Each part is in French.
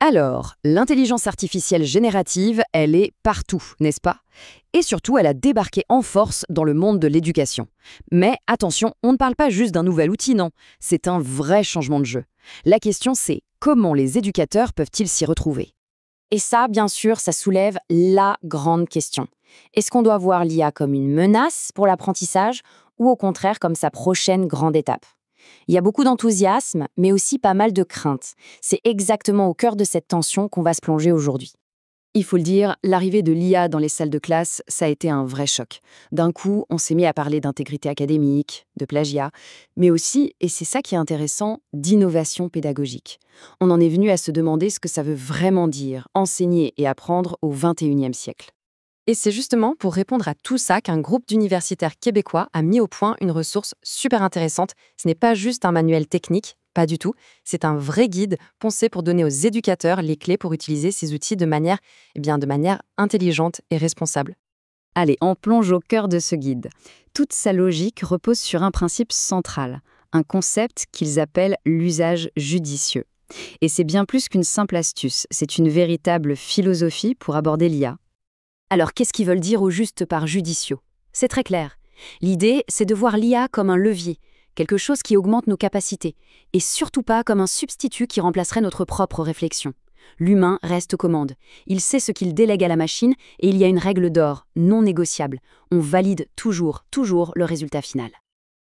Alors, l'intelligence artificielle générative, elle est partout, n'est-ce pas? Et surtout, elle a débarqué en force dans le monde de l'éducation. Mais attention, on ne parle pas juste d'un nouvel outil, non. C'est un vrai changement de jeu. La question, c'est comment les éducateurs peuvent-ils s'y retrouver? Et ça, bien sûr, ça soulève la grande question. Est-ce qu'on doit voir l'IA comme une menace pour l'apprentissage ou au contraire comme sa prochaine grande étape? Il y a beaucoup d'enthousiasme, mais aussi pas mal de crainte. C'est exactement au cœur de cette tension qu'on va se plonger aujourd'hui. Il faut le dire, l'arrivée de l'IA dans les salles de classe, ça a été un vrai choc. D'un coup, on s'est mis à parler d'intégrité académique, de plagiat, mais aussi, et c'est ça qui est intéressant, d'innovation pédagogique. On en est venu à se demander ce que ça veut vraiment dire, enseigner et apprendre au XXIe siècle. Et c'est justement pour répondre à tout ça qu'un groupe d'universitaires québécois a mis au point une ressource super intéressante. Ce n'est pas juste un manuel technique, pas du tout. C'est un vrai guide pensé pour donner aux éducateurs les clés pour utiliser ces outils de manière intelligente et responsable. Allez, on plonge au cœur de ce guide. Toute sa logique repose sur un principe central, un concept qu'ils appellent l'usage judicieux. Et c'est bien plus qu'une simple astuce, c'est une véritable philosophie pour aborder l'IA. Alors, qu'est-ce qu'ils veulent dire au juste par judicieux? C'est très clair. L'idée, c'est de voir l'IA comme un levier, quelque chose qui augmente nos capacités, et surtout pas comme un substitut qui remplacerait notre propre réflexion. L'humain reste aux commandes. Il sait ce qu'il délègue à la machine, et il y a une règle d'or, non négociable. On valide toujours le résultat final.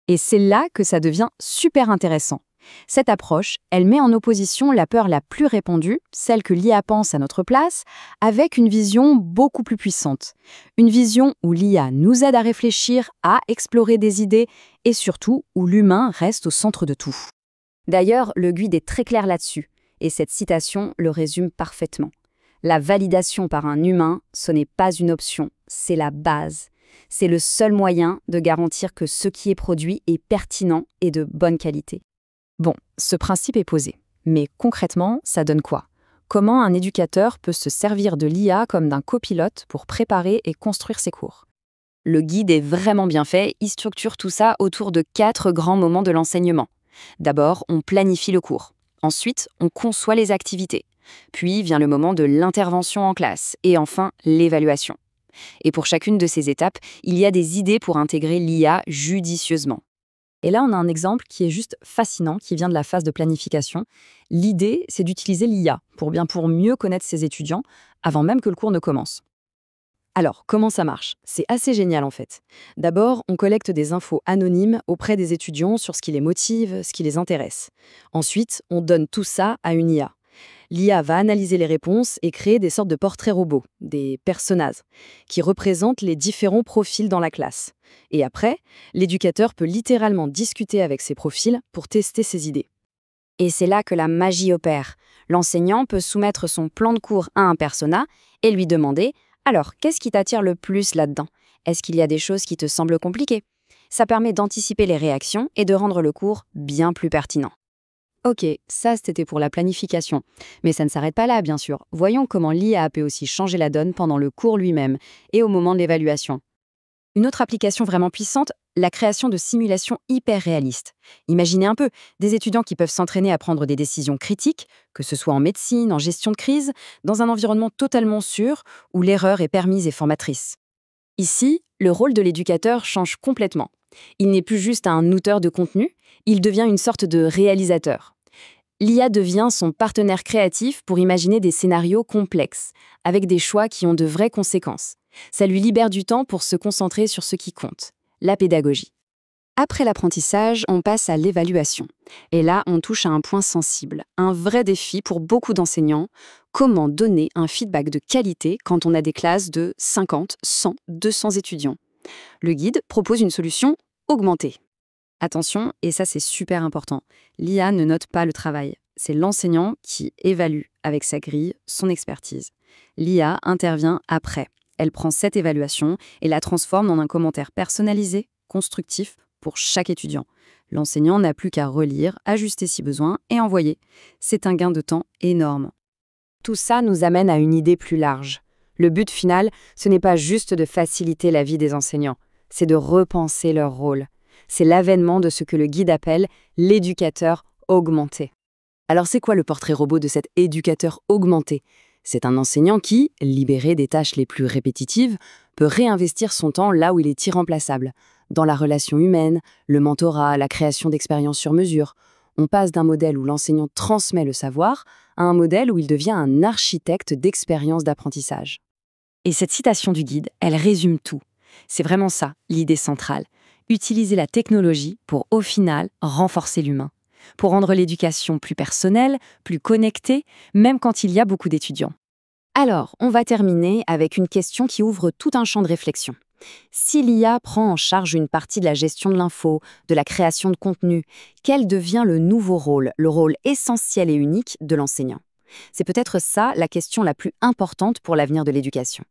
Et c'est là que ça devient super intéressant. Cette approche, elle met en opposition la peur la plus répandue, celle que l'IA pense à notre place, avec une vision beaucoup plus puissante. Une vision où l'IA nous aide à réfléchir, à explorer des idées et surtout où l'humain reste au centre de tout. D'ailleurs, le guide est très clair là-dessus, et cette citation le résume parfaitement. La validation par un humain, ce n'est pas une option, c'est la base. C'est le seul moyen de garantir que ce qui est produit est pertinent et de bonne qualité. Bon, ce principe est posé. Mais concrètement, ça donne quoi? Comment un éducateur peut se servir de l'IA comme d'un copilote pour préparer et construire ses cours? Le guide est vraiment bien fait, il structure tout ça autour de 4 grands moments de l'enseignement. D'abord, on planifie le cours. Ensuite, on conçoit les activités. Puis vient le moment de l'intervention en classe. Et enfin, l'évaluation. Et pour chacune de ces étapes, il y a des idées pour intégrer l'IA judicieusement. Et là, on a un exemple qui est juste fascinant, qui vient de la phase de planification. L'idée, c'est d'utiliser l'IA pour mieux connaître ses étudiants avant même que le cours ne commence. Alors, comment ça marche? C'est assez génial en fait. D'abord, on collecte des infos anonymes auprès des étudiants sur ce qui les motive, ce qui les intéresse. Ensuite, on donne tout ça à une IA. L'IA va analyser les réponses et créer des sortes de portraits robots, des personas, qui représentent les différents profils dans la classe. Et après, l'éducateur peut littéralement discuter avec ces profils pour tester ses idées. Et c'est là que la magie opère. L'enseignant peut soumettre son plan de cours à un persona et lui demander « Alors, qu'est-ce qui t'attire le plus là-dedans? Est-ce qu'il y a des choses qui te semblent compliquées ?» Ça permet d'anticiper les réactions et de rendre le cours bien plus pertinent. Ok, ça c'était pour la planification. Mais ça ne s'arrête pas là, bien sûr. Voyons comment l'IA peut aussi changer la donne pendant le cours lui-même et au moment de l'évaluation. Une autre application vraiment puissante, la création de simulations hyper réalistes. Imaginez un peu, des étudiants qui peuvent s'entraîner à prendre des décisions critiques, que ce soit en médecine, en gestion de crise, dans un environnement totalement sûr où l'erreur est permise et formatrice. Ici, le rôle de l'éducateur change complètement. Il n'est plus juste un auteur de contenu, il devient une sorte de réalisateur. L'IA devient son partenaire créatif pour imaginer des scénarios complexes, avec des choix qui ont de vraies conséquences. Ça lui libère du temps pour se concentrer sur ce qui compte, la pédagogie. Après l'apprentissage, on passe à l'évaluation. Et là, on touche à un point sensible, un vrai défi pour beaucoup d'enseignants. Comment donner un feedback de qualité quand on a des classes de 50, 100, 200 étudiants? Le guide propose une solution augmentée. Attention, et ça c'est super important, l'IA ne note pas le travail. C'est l'enseignant qui évalue avec sa grille, son expertise. L'IA intervient après. Elle prend cette évaluation et la transforme en un commentaire personnalisé, constructif, pour chaque étudiant. L'enseignant n'a plus qu'à relire, ajuster si besoin et envoyer. C'est un gain de temps énorme. Tout ça nous amène à une idée plus large. Le but final, ce n'est pas juste de faciliter la vie des enseignants, c'est de repenser leur rôle. C'est l'avènement de ce que le guide appelle l'éducateur augmenté. Alors c'est quoi le portrait robot de cet éducateur augmenté? C'est un enseignant qui, libéré des tâches les plus répétitives, peut réinvestir son temps là où il est irremplaçable, dans la relation humaine, le mentorat, la création d'expériences sur mesure. On passe d'un modèle où l'enseignant transmet le savoir à un modèle où il devient un architecte d'expériences d'apprentissage. Et cette citation du guide, elle résume tout. C'est vraiment ça, l'idée centrale. Utiliser la technologie pour, au final, renforcer l'humain. Pour rendre l'éducation plus personnelle, plus connectée, même quand il y a beaucoup d'étudiants. Alors, on va terminer avec une question qui ouvre tout un champ de réflexion. Si l'IA prend en charge une partie de la gestion de l'info, de la création de contenu, quel devient le nouveau rôle, le rôle essentiel et unique de l'enseignant? C'est peut-être ça la question la plus importante pour l'avenir de l'éducation.